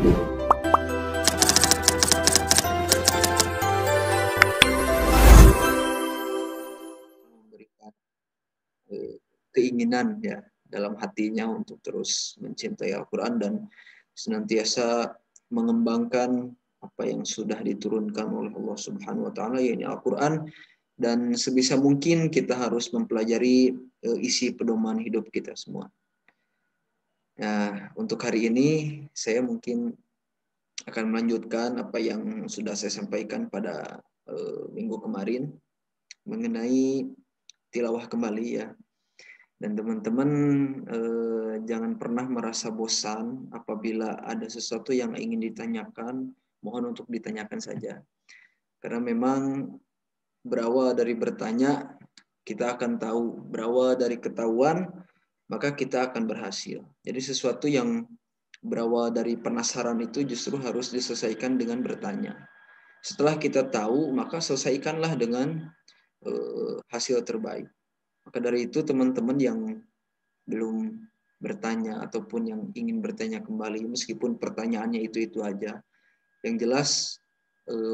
Memberikan keinginan ya dalam hatinya untuk terus mencintai Al-Quran dan senantiasa mengembangkan apa yang sudah diturunkan oleh Allah Subhanahu wa taala, yaitu Al-Quran, dan sebisa mungkin kita harus mempelajari isi pedoman hidup kita semua. Nah, untuk hari ini saya mungkin akan melanjutkan apa yang sudah saya sampaikan pada minggu kemarin mengenai tilawah kembali ya. Dan teman-teman jangan pernah merasa bosan apabila ada sesuatu yang ingin ditanyakan, mohon untuk ditanyakan saja. Karena memang berawal dari bertanya, kita akan tahu. Berawal dari ketahuan, maka kita akan berhasil. Jadi sesuatu yang berawal dari penasaran itu justru harus diselesaikan dengan bertanya. Setelah kita tahu, maka selesaikanlah dengan hasil terbaik. Maka dari itu teman-teman yang belum bertanya ataupun yang ingin bertanya kembali, meskipun pertanyaannya itu aja, yang jelas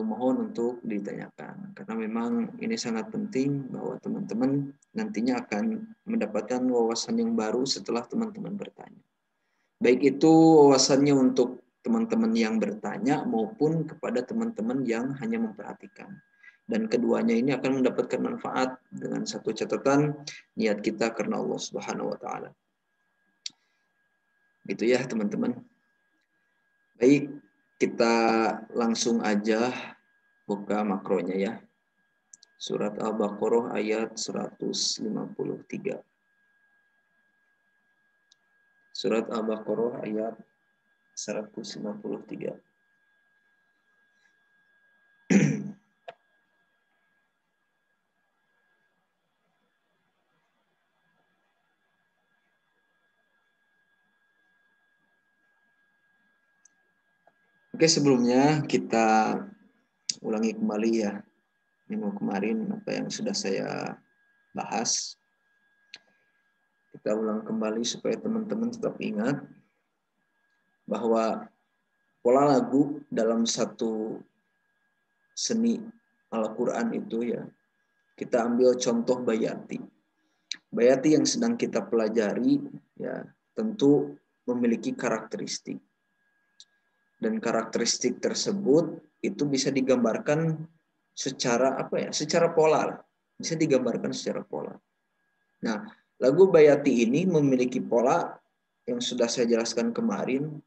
mohon untuk ditanyakan. Karena memang ini sangat penting bahwa teman-teman nantinya akan mendapatkan wawasan yang baru setelah teman-teman bertanya. Baik itu wawasannya untuk teman-teman yang bertanya maupun kepada teman-teman yang hanya memperhatikan. Dan keduanya ini akan mendapatkan manfaat dengan satu catatan, niat kita karena Allah Subhanahu wa taala. Gitu ya, teman-teman. Baik, kita langsung aja buka makronya ya. Surat Al-Baqarah ayat 153. Surat Al-Baqarah ayat 153. Oke, sebelumnya kita ulangi kembali ya minggu kemarin apa yang sudah saya bahas. Kita ulang kembali supaya teman-teman tetap ingat bahwa pola lagu dalam satu seni Al-Quran itu ya, kita ambil contoh Bayati. Bayati yang sedang kita pelajari ya tentu memiliki karakteristik. Dan karakteristik tersebut itu bisa digambarkan secara apa ya? Secara pola. Bisa digambarkan secara pola. Nah, lagu Bayati ini memiliki pola yang sudah saya jelaskan kemarin.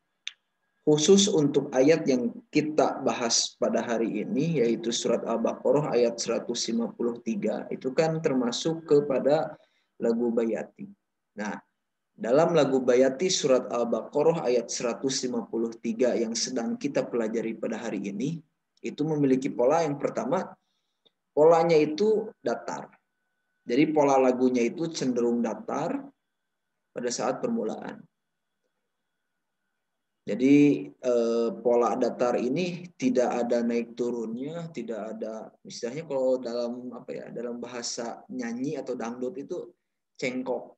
Khusus untuk ayat yang kita bahas pada hari ini, yaitu surat Al-Baqarah ayat 153, itu kan termasuk kepada lagu Bayati. Nah, dalam lagu Bayati surat Al-Baqarah ayat 153 yang sedang kita pelajari pada hari ini, itu memiliki pola yang pertama, polanya itu datar. Jadi pola lagunya itu cenderung datar pada saat permulaan. Jadi pola datar ini tidak ada naik turunnya, tidak ada, istilahnya kalau dalam apa ya, dalam bahasa nyanyi atau dangdut itu cengkok.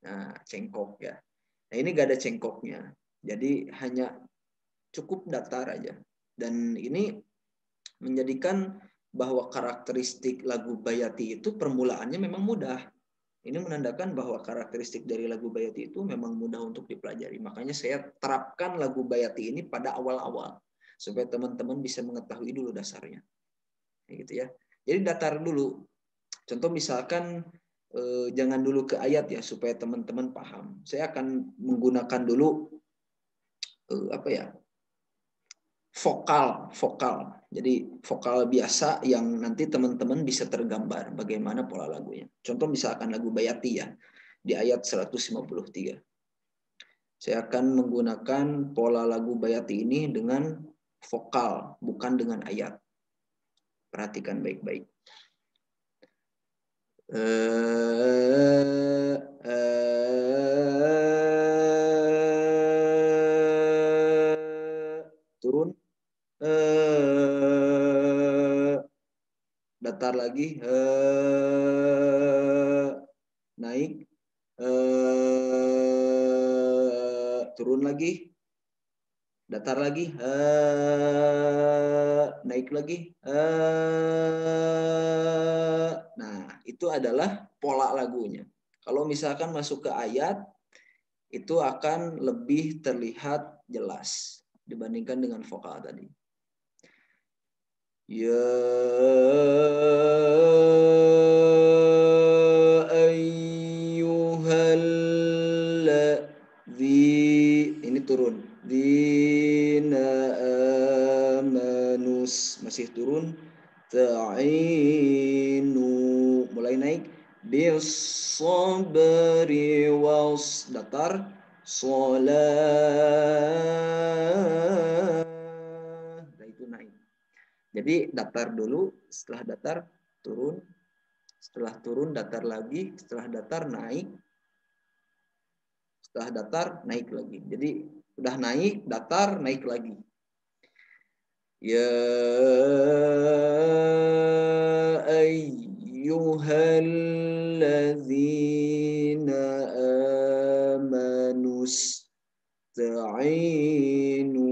Nah, cengkok ya. Nah, ini gak ada cengkoknya. Jadi hanya cukup datar aja. Dan ini menjadikan bahwa karakteristik lagu Bayati itu permulaannya memang mudah. Ini menandakan bahwa karakteristik dari lagu Bayati itu memang mudah untuk dipelajari. Makanya saya terapkan lagu Bayati ini pada awal-awal. Supaya teman-teman bisa mengetahui dulu dasarnya. Gitu ya. Jadi datar dulu. Contoh misalkan jangan dulu ke ayat ya supaya teman-teman paham. Saya akan menggunakan dulu apa ya? Vokal. Jadi vokal biasa yang nanti teman-teman bisa tergambar bagaimana pola lagunya. Contoh misalkan lagu Bayati ya di ayat 153. Saya akan menggunakan pola lagu Bayati ini dengan vokal, bukan dengan ayat. Perhatikan baik-baik. Turun, datar lagi, naik, turun lagi, datar lagi, naik lagi. Nah, itu adalah pola lagunya. Kalau misalkan masuk ke ayat, itu akan lebih terlihat jelas dibandingkan dengan vokal tadi. Ya ayyuhalladzi, ini turun. Dina amanus, masih turun. Ta'inu, mulai naik. Bis sabri was, datar. Sholat, nah itu naik. Jadi datar dulu, setelah datar turun, setelah turun datar lagi, setelah datar naik, setelah datar naik lagi. Jadi udah naik, datar, naik lagi. Ya ayyuhalladzina amanus ta'inu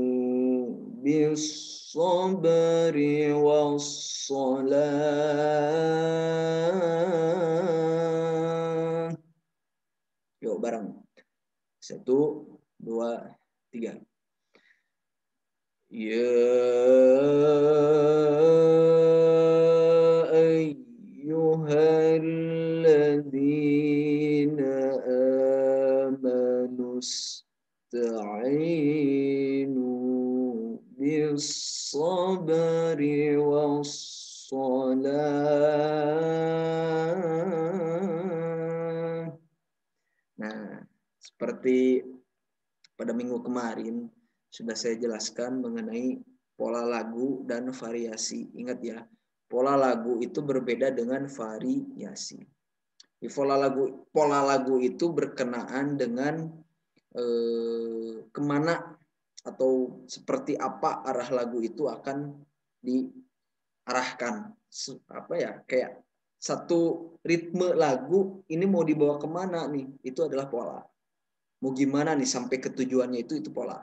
bis sabri was salat. Yuk bareng. 1, 2, 3. Ya ayyuhalladzina amanus ta'inu bis sabri was salat. Nah, seperti pada minggu kemarin sudah saya jelaskan mengenai pola lagu dan variasi. Ingat ya, pola lagu itu berbeda dengan variasi. Di pola lagu itu berkenaan dengan kemana atau seperti apa arah lagu itu akan diarahkan. Apa ya, kayak satu ritme lagu ini mau dibawa kemana nih, itu adalah pola. Mau gimana nih sampai ke tujuannya itu pola.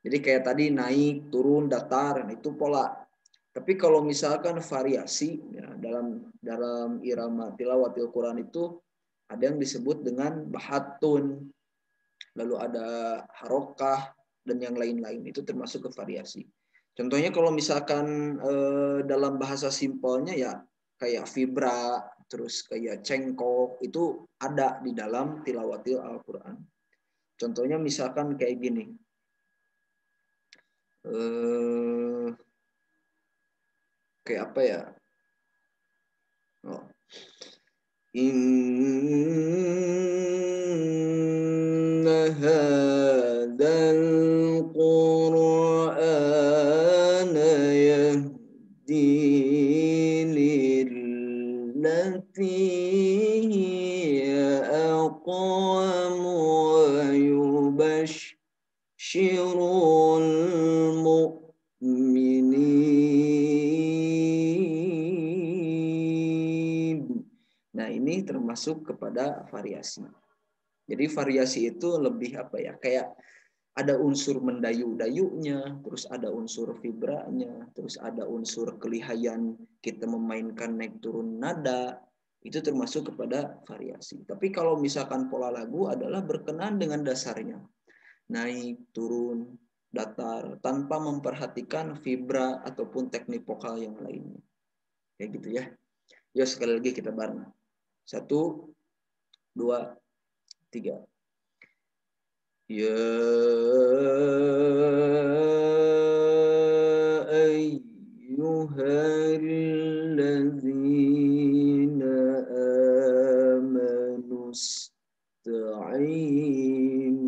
Jadi kayak tadi naik, turun, datar, itu pola. Tapi kalau misalkan variasi ya, dalam irama tilawatil Quran itu ada yang disebut dengan bahatun, lalu ada harokah dan yang lain-lain, itu termasuk ke variasi. Contohnya kalau misalkan dalam bahasa simpelnya ya kayak vibra, terus kayak cengkok, itu ada di dalam tilawatil Al-Quran. Contohnya misalkan kayak gini. Kayak apa ya? Oh. Inna hadzal Qur'ana yahdi lillati hiya aqwam wa yubashshirul mu'minin. Nah, ini termasuk kepada variasi. Jadi variasi itu lebih apa ya? Kayak ada unsur mendayu-dayunya, terus ada unsur vibranya, terus ada unsur kelihayan kita memainkan naik turun nada. Itu termasuk kepada variasi. Tapi kalau misalkan pola lagu adalah berkenaan dengan dasarnya. Naik, turun, datar, tanpa memperhatikan vibra ataupun teknik vokal yang lainnya. Kayak gitu ya. Yuk sekali lagi kita bareng. 1, 2, 3. Ya ayyuhalladzina amanus ta'inu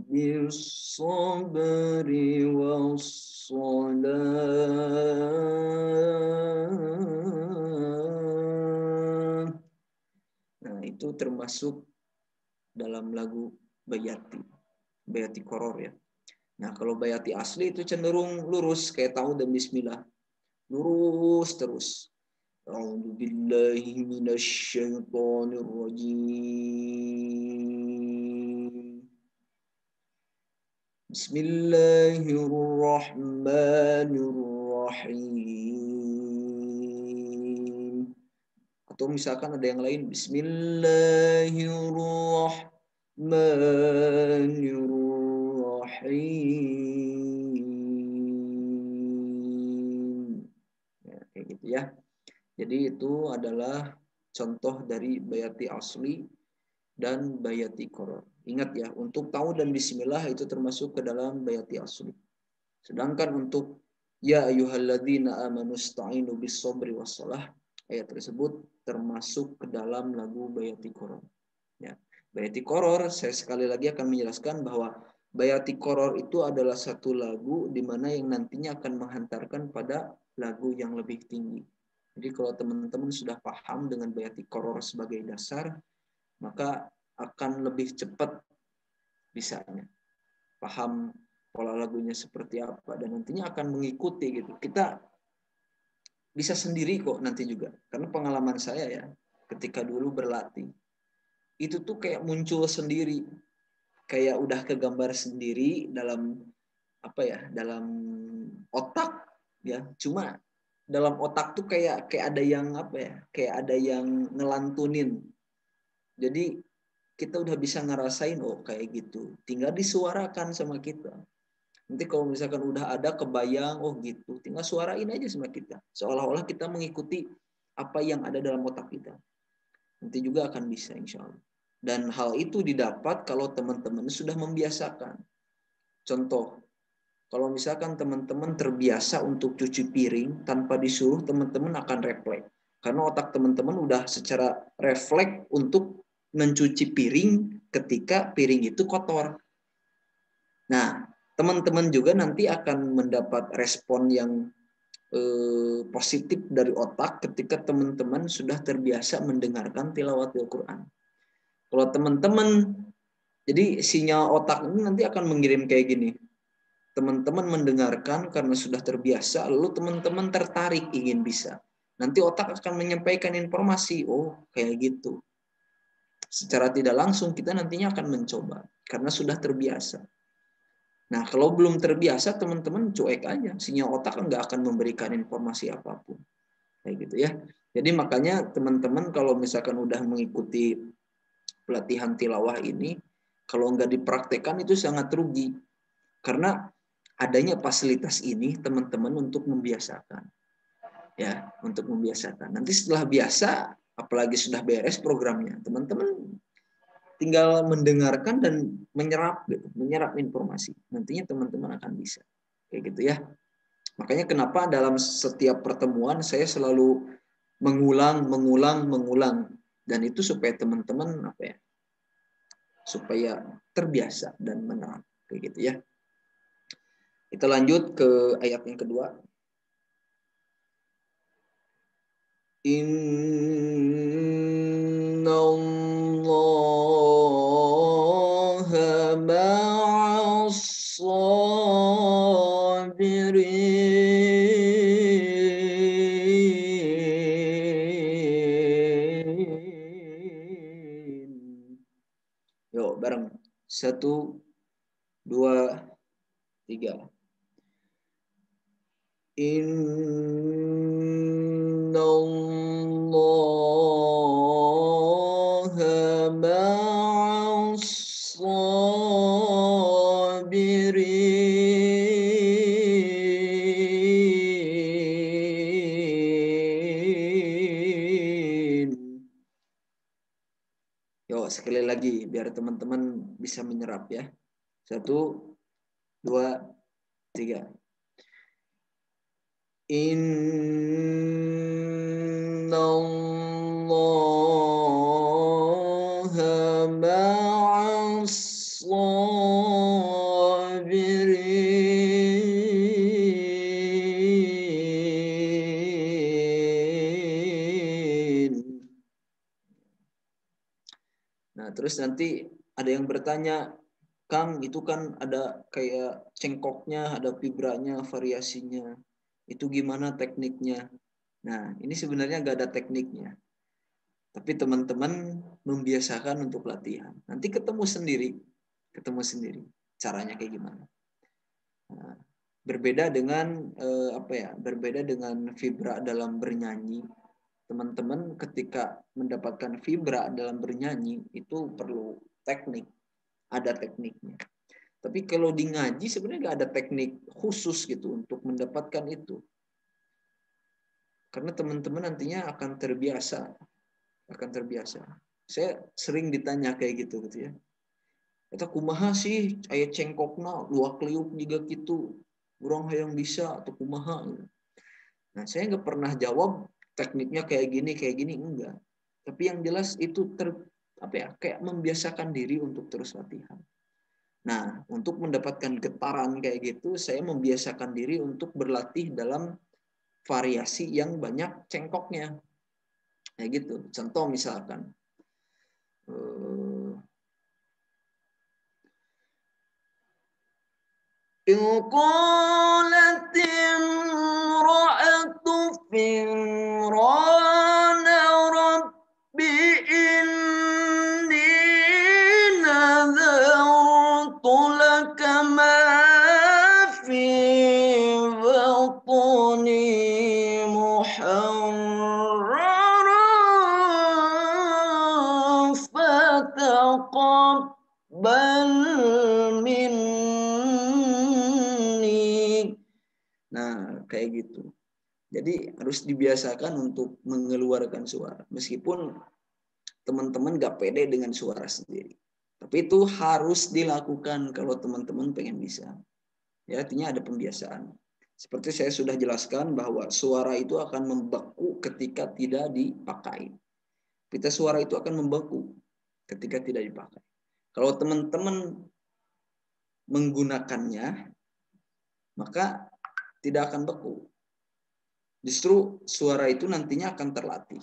bis sabri was salat. Nah, itu termasuk dalam lagu Bayati Koror ya. Nah, kalau Bayati asli itu cenderung lurus kayak tahu dan bismillah. Lurus terus. A'udzubillahi minasyaitonirrajim. Bismillahirrahmanirrahim. Atau misalkan ada yang lain, Bismillahirrahmanirrahim. Ya, kayak gitu ya. Jadi itu adalah contoh dari bayati asli dan bayati koror. Ingat ya, untuk tahu dan bismillah itu termasuk ke dalam bayati asli. Sedangkan untuk ya ayyuhalladzina amanu sta'inu bis sabri wassalah, ayat tersebut termasuk ke dalam lagu bayati koror. Ya. Bayati koror, saya sekali lagi akan menjelaskan bahwa bayati koror itu adalah satu lagu di mana yang nantinya akan menghantarkan pada lagu yang lebih tinggi. Jadi kalau teman-teman sudah paham dengan bayati koror sebagai dasar, maka akan lebih cepat bisanya. Paham pola lagunya seperti apa dan nantinya akan mengikuti gitu. Kita bisa sendiri kok nanti juga. Karena pengalaman saya ya, ketika dulu berlatih, itu tuh kayak muncul sendiri. Kayak udah kegambar sendiri dalam apa ya, dalam otak ya. Cuma dalam otak tuh kayak ada yang apa ya, kayak ada yang ngelantunin. Jadi kita udah bisa ngerasain oh kayak gitu. Tinggal disuarakan sama kita. Nanti kalau misalkan udah ada kebayang oh gitu, tinggal suarain aja sama kita. Seolah-olah kita mengikuti apa yang ada dalam otak kita. Nanti juga akan bisa insya Allah. Dan hal itu didapat kalau teman-teman sudah membiasakan. Contoh, kalau misalkan teman-teman terbiasa untuk cuci piring tanpa disuruh, teman-teman akan refleks. Karena otak teman-teman udah secara refleks untuk mencuci piring ketika piring itu kotor. Nah, teman-teman juga nanti akan mendapat respon yang positif dari otak ketika teman-teman sudah terbiasa mendengarkan tilawatil Quran. Kalau teman-teman, jadi sinyal otak ini nanti akan mengirim kayak gini. Teman-teman mendengarkan karena sudah terbiasa, lalu teman-teman tertarik ingin bisa. Nanti otak akan menyampaikan informasi, oh kayak gitu. Secara tidak langsung kita nantinya akan mencoba karena sudah terbiasa. Nah, kalau belum terbiasa, teman-teman cuek aja. Sinyal otak nggak akan memberikan informasi apapun. Kayak gitu ya. Jadi makanya teman-teman kalau misalkan udah mengikuti pelatihan tilawah ini, kalau nggak dipraktekkan itu sangat rugi. Karena adanya fasilitas ini teman-teman untuk membiasakan. Ya, untuk membiasakan. Nanti setelah biasa, apalagi sudah beres programnya, teman-teman tinggal mendengarkan dan menyerap gitu, menyerap informasi. Nantinya teman-teman akan bisa. Kayak gitu ya. Makanya kenapa dalam setiap pertemuan saya selalu mengulang dan itu supaya teman-teman apa ya? Supaya terbiasa dan menerap kayak gitu ya. Kita lanjut ke ayat yang kedua. Innallaha ma'as sabirin. Yuk bareng. 1, 2, 3. Innallaha ma'as sabirin. Yuk sekali lagi biar teman-teman bisa menyerap ya. 1, 2, 3. Innallaha ma'as sabirin. Nah, terus nanti ada yang bertanya, Kang, itu kan ada kayak cengkoknya, ada vibranya, variasinya. Itu gimana tekniknya? Nah, ini sebenarnya nggak ada tekniknya. Tapi teman-teman membiasakan untuk latihan. Nanti ketemu sendiri. Caranya kayak gimana. Nah, berbeda dengan berbeda dengan vibra dalam bernyanyi. Teman-teman ketika mendapatkan vibra dalam bernyanyi itu perlu teknik, ada tekniknya. Tapi kalau di ngaji sebenarnya nggak ada teknik khusus gitu untuk mendapatkan itu. Karena teman-teman nantinya akan terbiasa. Saya sering ditanya kayak gitu ya. Eta kumaha sih aya cengkokna luak liuk juga gitu. Urang hayang bisa atau kumaha. Nah, saya nggak pernah jawab tekniknya kayak gini enggak. Tapi yang jelas itu kayak membiasakan diri untuk terus latihan. Nah, untuk mendapatkan getaran kayak gitu, saya membiasakan diri untuk berlatih dalam variasi yang banyak cengkoknya. Kayak gitu. Contoh misalkan قالت امرأة فرعون رب إني نذرت لك ما في بطني محررا فتقبل مني. Nah, kayak gitu. Jadi harus dibiasakan untuk mengeluarkan suara. Meskipun teman-teman gak pede dengan suara sendiri. Tapi itu harus dilakukan kalau teman-teman pengen bisa. Ya, artinya ada pembiasaan. Seperti saya sudah jelaskan bahwa suara itu akan membeku ketika tidak dipakai. Pita suara itu akan membeku ketika tidak dipakai. Kalau teman-teman menggunakannya, maka tidak akan beku. Justru suara itu nantinya akan terlatih.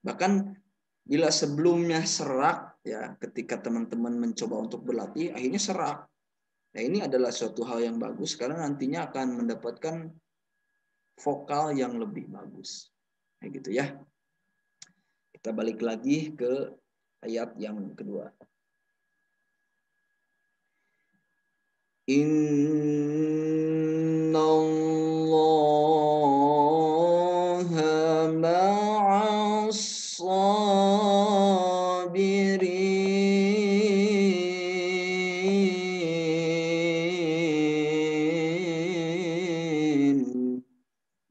Bahkan bila sebelumnya serak, ya ketika teman-teman mencoba untuk berlatih, akhirnya serak. Nah, ini adalah suatu hal yang bagus karena nantinya akan mendapatkan vokal yang lebih bagus. Kayak gitu ya. Kita balik lagi ke ayat yang kedua. Inna Allaha ma'as sabirin.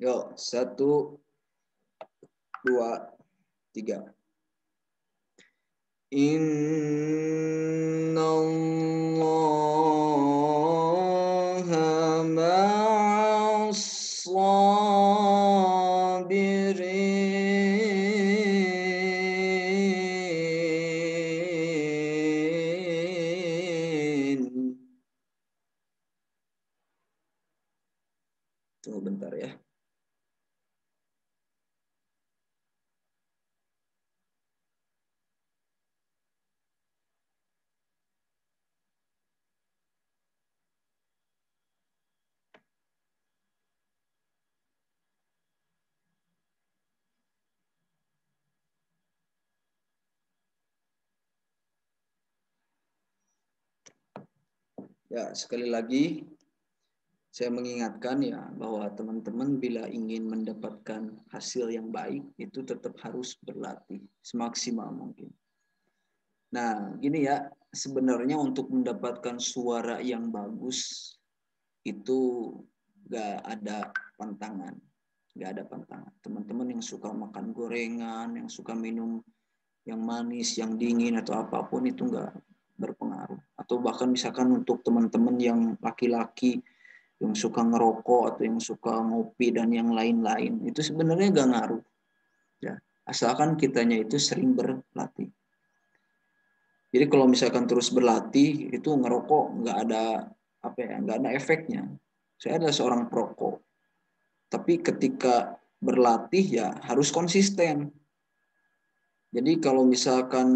Yuk, 1, 2, 3. Inna Allaha ma'as sabirin. Tunggu bentar ya. Ya, sekali lagi saya mengingatkan ya bahwa teman-teman bila ingin mendapatkan hasil yang baik itu tetap harus berlatih semaksimal mungkin. Nah, gini ya, sebenarnya untuk mendapatkan suara yang bagus itu gak ada pantangan. Gak ada pantangan. Teman-teman yang suka makan gorengan, yang suka minum yang manis, yang dingin atau apapun itu gak berpengaruh. Atau bahkan misalkan untuk teman-teman yang laki-laki yang suka ngerokok atau yang suka ngopi dan yang lain-lain, itu sebenarnya gak ngaruh. Ya, asalkan kitanya itu sering berlatih. Jadi kalau misalkan terus berlatih itu ngerokok nggak ada nggak ada efeknya. Saya adalah seorang perokok, tapi ketika berlatih ya harus konsisten. Jadi kalau misalkan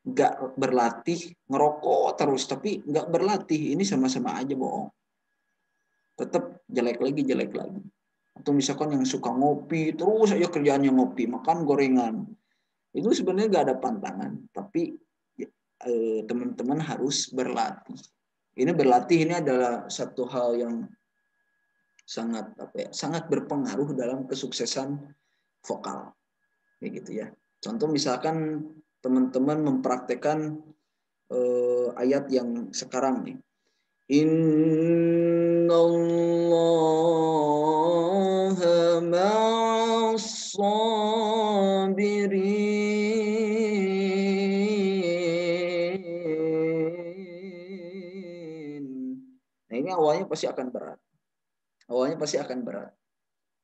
nggak berlatih ngerokok terus tapi nggak berlatih, ini sama-sama aja bohong. Tetap jelek lagi. Atau misalkan yang suka ngopi terus aja kerjaannya ngopi, makan gorengan, itu sebenarnya nggak ada pantangan, tapi teman-teman harus berlatih. Ini berlatih ini adalah satu hal yang sangat sangat berpengaruh dalam kesuksesan vokal. Kayak gitu ya. Contoh misalkan teman-teman mempraktekkan ayat yang sekarang nih. Innallaha ma'as sabirin. Nah, ini awalnya pasti akan berat. Awalnya pasti akan berat.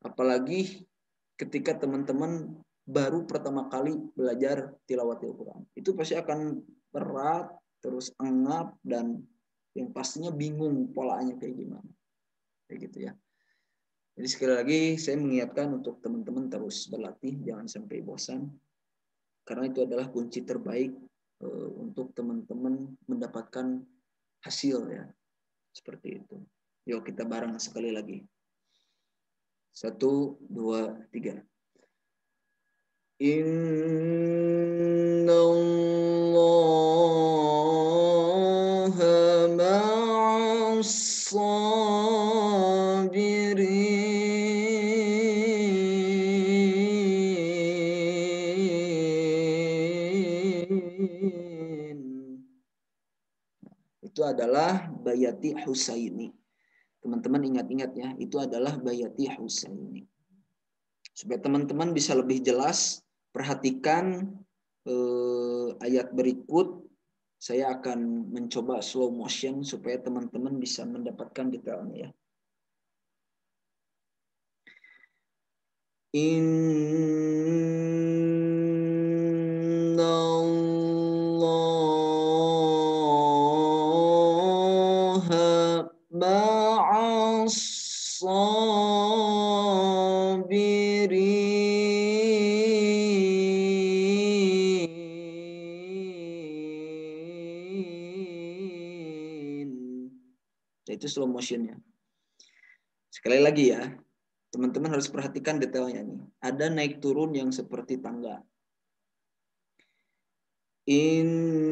Apalagi ketika teman-teman baru pertama kali belajar tilawat Al-Quran. Itu pasti akan berat, terus engap, dan yang pastinya bingung polanya kayak gimana. Kayak gitu ya. Jadi sekali lagi saya mengingatkan untuk teman-teman terus berlatih, jangan sampai bosan. Karena itu adalah kunci terbaik untuk teman-teman mendapatkan hasil ya. Seperti itu. Yuk kita bareng sekali lagi. 1, 2, 3. Innallaha ma'as sabirin. Itu adalah Bayati Husaini. Teman-teman ingat-ingat ya, itu adalah Bayati Husaini. Supaya teman-teman bisa lebih jelas, perhatikan ayat berikut. Saya akan mencoba slow motion supaya teman-teman bisa mendapatkan detailnya ya. Innallaha ma'as sabirin. Itu slow motionnya. Sekali lagi ya, teman-teman harus perhatikan detailnya nih. Ada naik turun yang seperti tangga. Innallaha.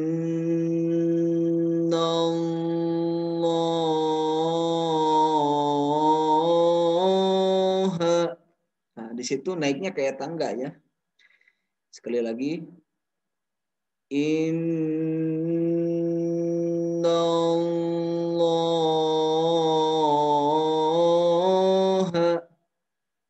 Nah, di situ naiknya kayak tangga ya. Sekali lagi. Innallaha.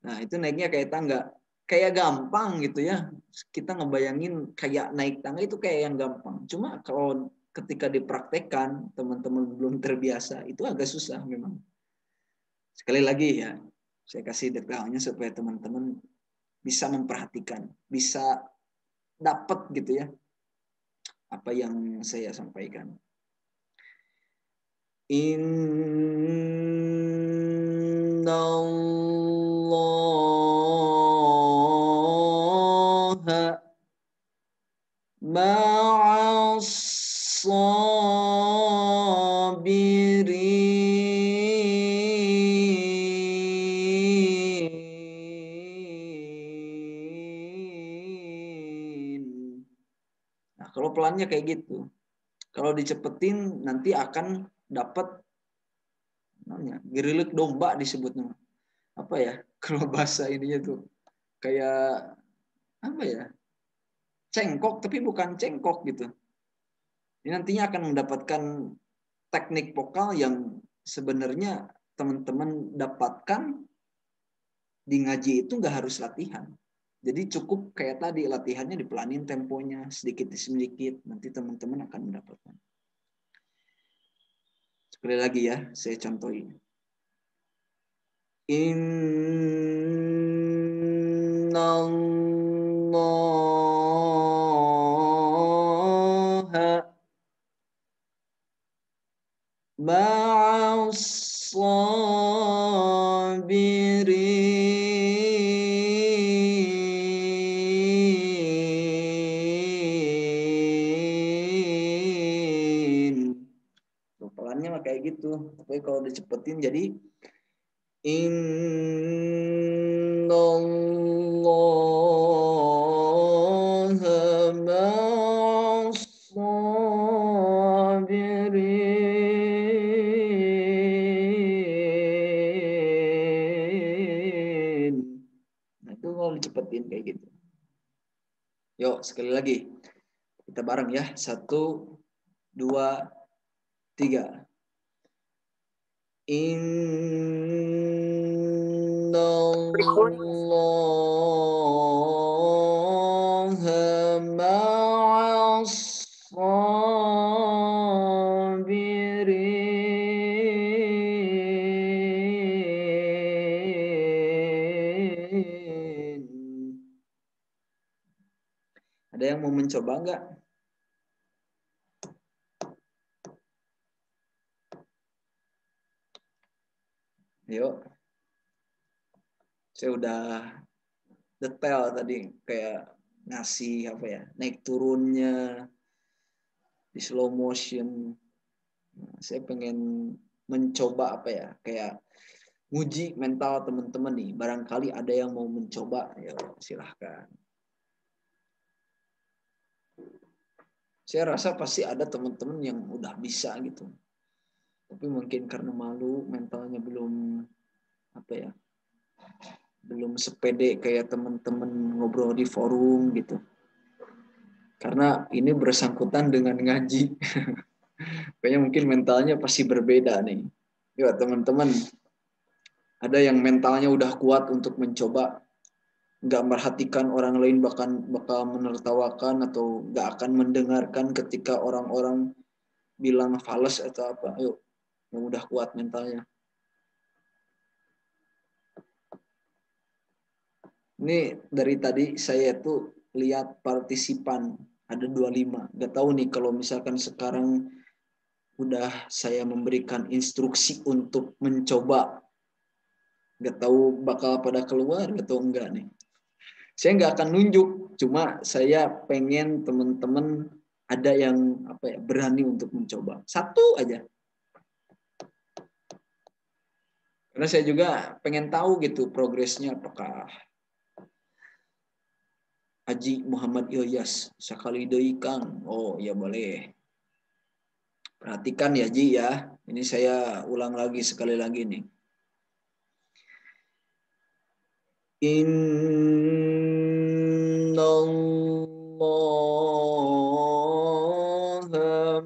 Nah, itu naiknya kayak tangga. Kayak gampang gitu ya. Kita ngebayangin kayak naik tangga itu kayak yang gampang. Cuma kalau ketika dipraktekkan, teman-teman belum terbiasa, itu agak susah memang. Sekali lagi ya, saya kasih detailnya supaya teman-teman bisa memperhatikan, bisa dapat gitu ya apa yang saya sampaikan. Innallaha ma'as sabirin. Nah, kalau pelannya kayak gitu. Kalau dicepetin nanti akan dapat namanya gerilik domba disebutnya. Apa ya? Kalau bahasa ininya tuh kayak apa ya? Cengkok tapi bukan cengkok gitu. Ini nantinya akan mendapatkan teknik vokal yang sebenarnya teman-teman dapatkan di ngaji itu nggak harus latihan. Jadi cukup kayak tadi latihannya dipelanin temponya sedikit demi sedikit, nanti teman-teman akan mendapatkan. Sekali lagi ya, saya contohin. Innallaha ma'as sabirin. Pelannya mah kayak gitu. Tapi kalau dicepetin jadi Innallaha ma'as sabirin. dicepetin kayak gitu. Yuk sekali lagi kita bareng ya, 1, 2, 3. Innallaha ma'as sabirin. Ada yang mau mencoba nggak? Yuk. Saya udah detail tadi kayak ngasih apa ya, naik turunnya di slow motion. Nah, saya pengen mencoba apa ya, kayak nguji mental teman-teman nih. Barangkali ada yang mau mencoba, ya silahkan. Saya rasa pasti ada teman-teman yang udah bisa gitu. Tapi mungkin karena malu, mentalnya belum apa ya, belum sepede kayak teman-teman ngobrol di forum gitu. Karena ini bersangkutan dengan ngaji. Kayaknya mungkin mentalnya pasti berbeda nih. Yuk teman-teman, ada yang mentalnya udah kuat untuk mencoba, nggak merhatikan orang lain, bahkan bakal menertawakan atau nggak akan mendengarkan ketika orang-orang bilang fales atau apa. Yuk, yang udah kuat mentalnya. Ini dari tadi saya tuh lihat partisipan ada 25. Nggak tahu nih kalau misalkan sekarang udah saya memberikan instruksi untuk mencoba, nggak tahu bakal pada keluar atau enggak nih. Saya nggak akan nunjuk, cuma saya pengen teman-teman ada yang apa ya, berani untuk mencoba. Satu aja. Karena saya juga pengen tahu gitu progresnya, apakah Haji Muhammad Ilyas sekali deui Kang. Oh ya boleh. Perhatikan ya Ji ya. Ini saya ulang lagi sekali lagi nih. Innallaha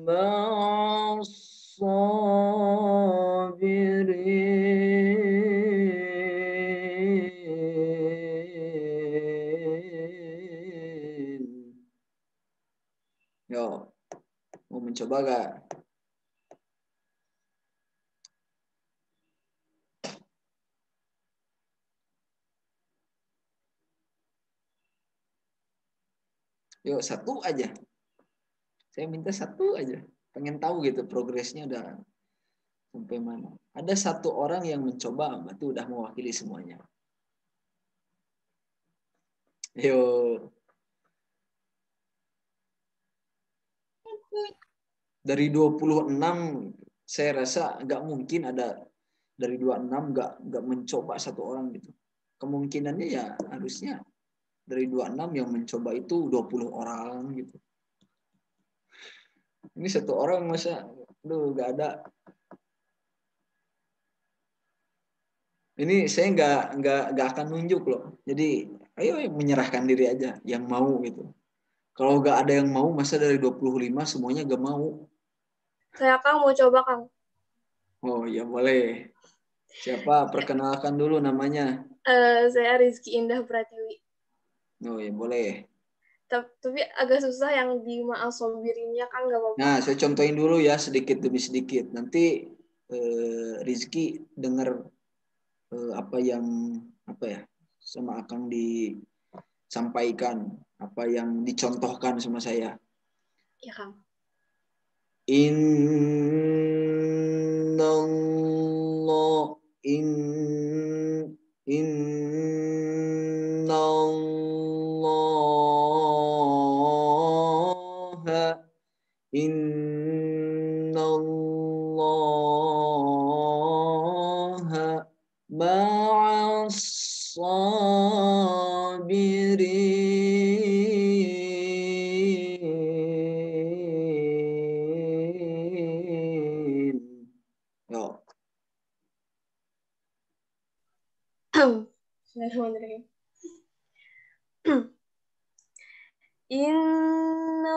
ma'as sabirin. Yo, mau mencoba gak? Yuk, satu aja. Saya minta satu aja. Pengen tahu gitu progresnya udah sampai mana. Ada satu orang yang mencoba, berarti udah mewakili semuanya. Yuk. Dari 26, saya rasa nggak mungkin ada dari 26 nggak mencoba satu orang gitu. Kemungkinannya ya harusnya dari 26 yang mencoba itu 20 orang gitu. Ini satu orang masa nggak ada. Ini saya nggak akan nunjuk loh. Jadi ayo menyerahkan diri aja yang mau gitu. Kalau nggak ada yang mau, masa dari 25 semuanya nggak mau? Saya Kang mau coba Kang. Oh ya boleh. Siapa? Perkenalkan dulu namanya. Saya Rizky Indah Pratiwi. Oh ya boleh. Tapi agak susah yang di Ma'al Sobirinnya Kang, nggak apa-apa. Nah, saya contohin dulu ya sedikit demi sedikit. Nanti Rizky dengar apa yang apa ya sama Akang disampaikan, apa yang dicontohkan sama saya. Ya Kang. Innallah innallaha innallaha ma'as sabirin. Yo. Bismillahirrahmanirrahim. Inna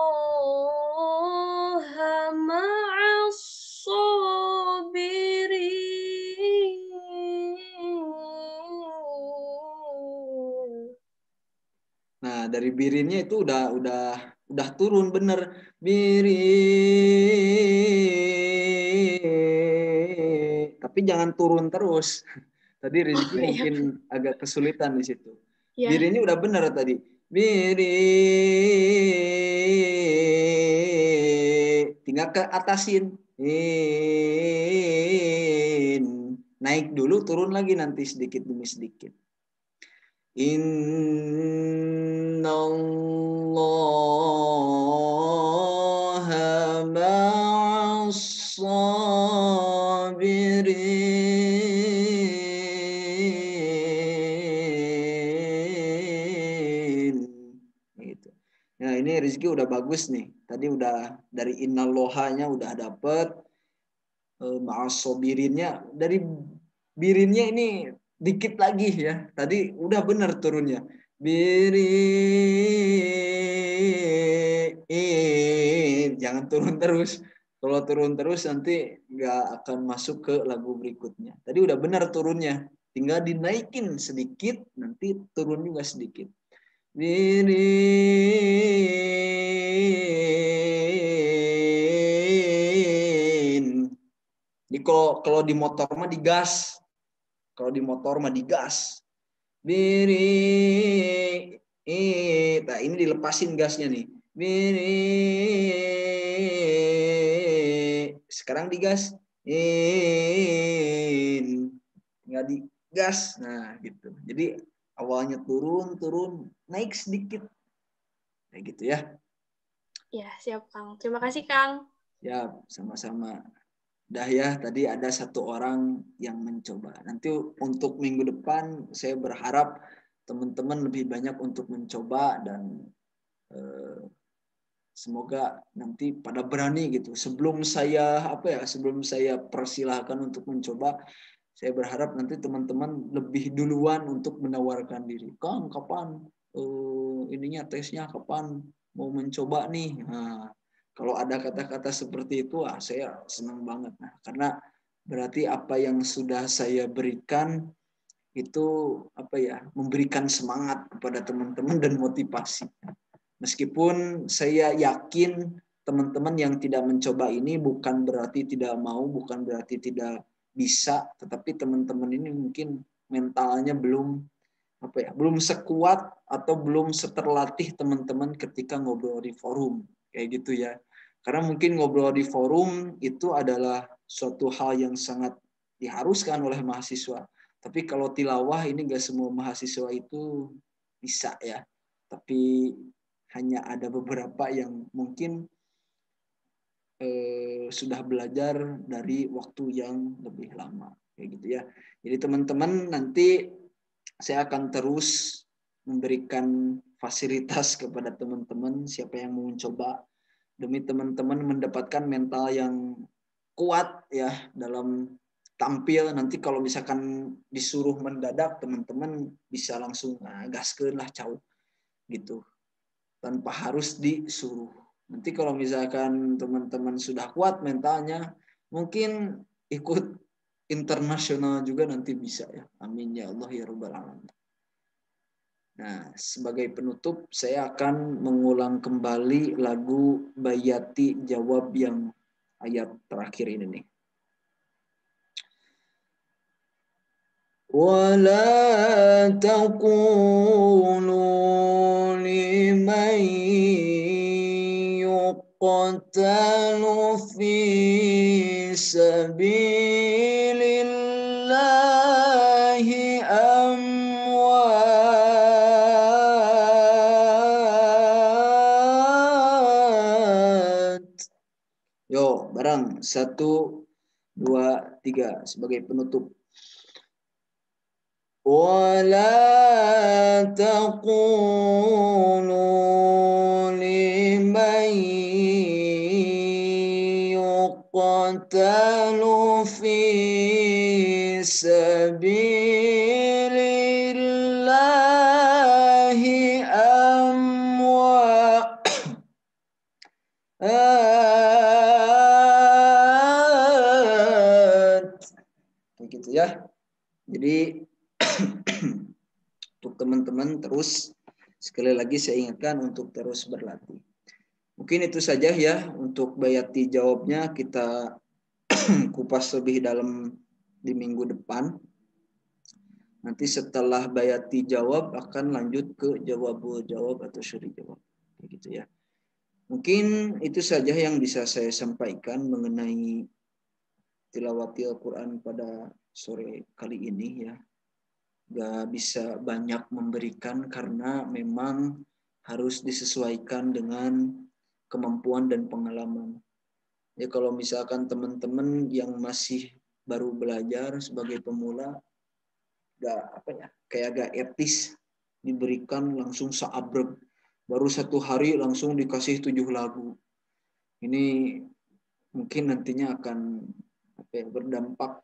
Allaha ma'as sabirin. Nah, dari birinnya itu udah turun bener. Biri. Tapi jangan turun terus. Tadi Rizky Oh iya. mungkin agak kesulitan di situ. Ya. Birinya udah bener tadi. Biri. Tinggal ke atasin. Naik dulu, turun lagi nanti sedikit demi sedikit. Inna Allaha ma'as sabirin. Gitu. Nah, ini Rizky udah bagus nih. Tadi udah dari innallohanya udah dapet. Ma'as sabirinnya. Dari birinnya ini dikit lagi ya. Tadi udah benar turunnya. Biri. Jangan turun terus. Kalau turun terus nanti nggak akan masuk ke lagu berikutnya. Tadi udah benar turunnya. Tinggal dinaikin sedikit, nanti turun juga sedikit. Biri. Jadi kalau di motor mah digas. Kalau di motor mah digas. Biri. Nah, ini dilepasin gasnya nih. Biri. Sekarang digas. Tinggal digas. Nah, gitu. Jadi awalnya turun, naik sedikit. Kayak gitu ya. Ya, siap Kang. Terima kasih Kang. Ya, sama-sama. Dah ya, tadi ada satu orang yang mencoba. Nanti untuk minggu depan saya berharap teman-teman lebih banyak untuk mencoba dan semoga nanti pada berani gitu. Sebelum saya persilahkan untuk mencoba, saya berharap nanti teman-teman lebih duluan untuk menawarkan diri. Kang, kapan ininya tesnya, kapan mau mencoba nih? Nah, kalau ada kata-kata seperti itu, saya senang banget. Nah, karena berarti apa yang sudah saya berikan itu memberikan semangat kepada teman-teman dan motivasi. Meskipun saya yakin teman-teman yang tidak mencoba ini bukan berarti tidak mau, bukan berarti tidak bisa, tetapi teman-teman ini mungkin mentalnya belum sekuat atau belum seterlatih teman-teman ketika ngobrol di forum kayak gitu ya. Karena mungkin ngobrol di forum itu adalah suatu hal yang sangat diharuskan oleh mahasiswa. Tapi kalau tilawah ini gak semua mahasiswa itu bisa ya. Tapi hanya ada beberapa yang mungkin sudah belajar dari waktu yang lebih lama kayak gitu ya. Jadi teman-teman nanti saya akan terus memberikan fasilitas kepada teman-teman siapa yang mau mencoba demi teman-teman mendapatkan mental yang kuat ya dalam tampil. Nanti kalau misalkan disuruh mendadak teman-teman bisa langsung gaskeun lah cau gitu tanpa harus disuruh. Nanti kalau misalkan teman-teman sudah kuat mentalnya, mungkin ikut internasional juga nanti bisa ya. Amin ya Allah ya Rabbal Alamin. Nah, sebagai penutup saya akan mengulang kembali lagu Bayati Jawab yang ayat terakhir ini nih. ولا تقولوا لمن يقتل في سبيل الله أموات. Yo, bareng 1, 2, 3 sebagai penutup. ولا تقولوا لمن يقتل في سبيل الله Begitu ya. Jadi untuk teman-teman terus sekali lagi saya ingatkan untuk terus berlatih. Mungkin itu saja ya untuk Bayati jawabnya, kita kupas lebih dalam di minggu depan. Nanti setelah Bayati jawab akan lanjut ke jawab atau syuri jawab. Begitu ya. Mungkin itu saja yang bisa saya sampaikan mengenai tilawati Al-Quran pada sore kali ini ya. Gak bisa banyak memberikan karena memang harus disesuaikan dengan kemampuan dan pengalaman. Ya kalau misalkan teman-teman yang masih baru belajar sebagai pemula, kayak gak etis diberikan langsung seabrek. Baru 1 hari langsung dikasih 7 lagu. Ini mungkin nantinya akan berdampak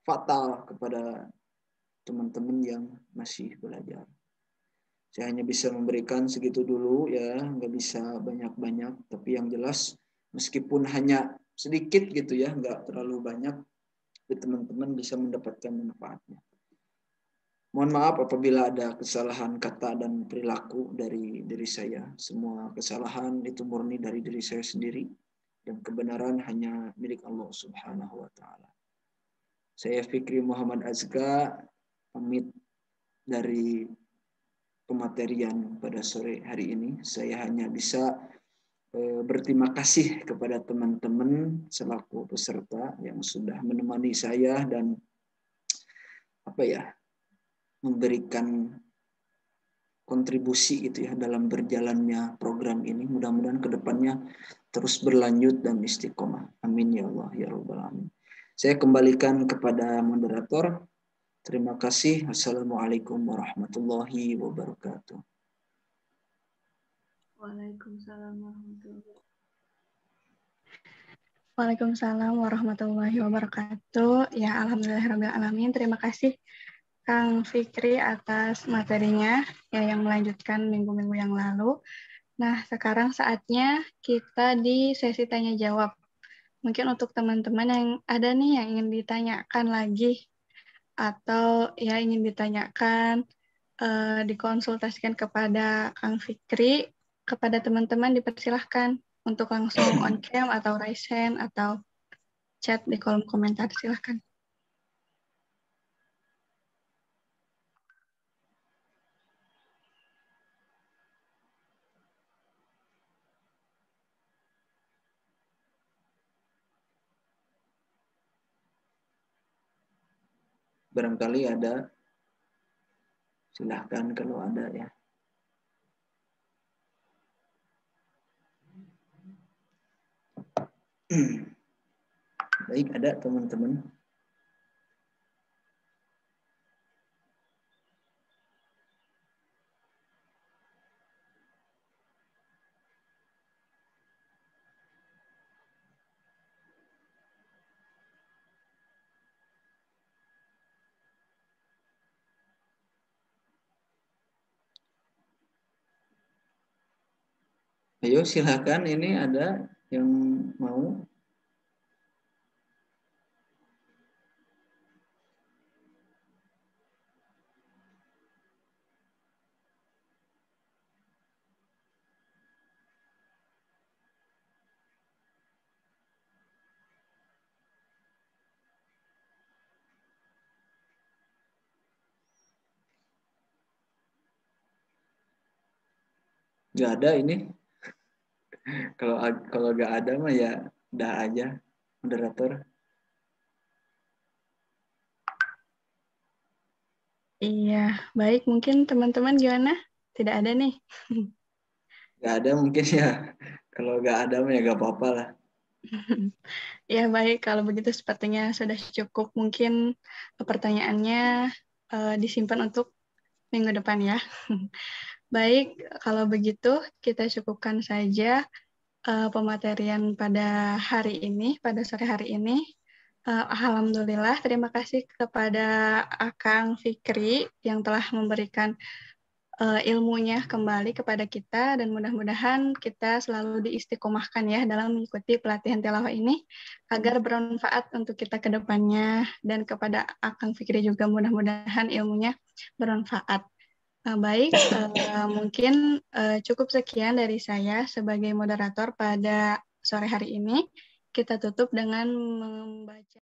fatal kepada teman-teman yang masih belajar. Saya hanya bisa memberikan segitu dulu ya, nggak bisa banyak-banyak. Tapi yang jelas meskipun hanya sedikit gitu ya, nggak terlalu banyak, tapi teman-teman bisa mendapatkan manfaatnya. Mohon maaf apabila ada kesalahan kata dan perilaku dari diri saya. Semua kesalahan itu murni dari diri saya sendiri. Dan kebenaran hanya milik Allah Subhanahu wa Ta'ala. Saya Fikri Muhammad Azka, pamit dari pematerian pada sore hari ini. Saya hanya bisa berterima kasih kepada teman-teman selaku peserta yang sudah menemani saya dan memberikan kontribusi itu ya dalam berjalannya program ini. Mudah-mudahan kedepannya terus berlanjut dan istiqomah. Amin ya Allah ya Rabbal Alamin. Saya kembalikan kepada moderator. Terima kasih. Assalamualaikum warahmatullahi wabarakatuh. Waalaikumsalam warahmatullahi wabarakatuh. Waalaikumsalam warahmatullahi wabarakatuh. Ya, alhamdulillahirabbil alamin. Terima kasih Kang Fikri atas materinya ya, yang melanjutkan minggu-minggu yang lalu. Nah, sekarang saatnya kita di sesi tanya jawab. Mungkin untuk teman-teman yang ada nih yang ingin ditanyakan lagi atau ya ingin ditanyakan, dikonsultasikan kepada Kang Fikri, kepada teman-teman dipersilahkan untuk langsung on cam atau raise hand atau chat di kolom komentar. Silahkan. Barangkali ada, silahkan kalau ada ya. Baik, ada teman-teman. Ayo silakan, ini ada yang mau. Gak ada ini. Kalau gak ada mah ya udah aja moderator. Iya, baik. Mungkin teman-teman gimana? Tidak ada nih. Gak ada mungkin ya. Kalau gak ada mah ya gak apa-apa lah. Ya baik, kalau begitu sepertinya sudah cukup. Mungkin pertanyaannya disimpan untuk minggu depan ya. Baik, kalau begitu kita cukupkan saja pematerian pada hari ini, pada sore hari ini. Alhamdulillah, terima kasih kepada Akang Fikri yang telah memberikan ilmunya kembali kepada kita, dan mudah-mudahan kita selalu diistiqomahkan ya dalam mengikuti pelatihan tilawah ini agar bermanfaat untuk kita ke depannya, dan kepada Akang Fikri juga mudah-mudahan ilmunya bermanfaat. Baik, mungkin cukup sekian dari saya sebagai moderator pada sore hari ini. Kita tutup dengan membaca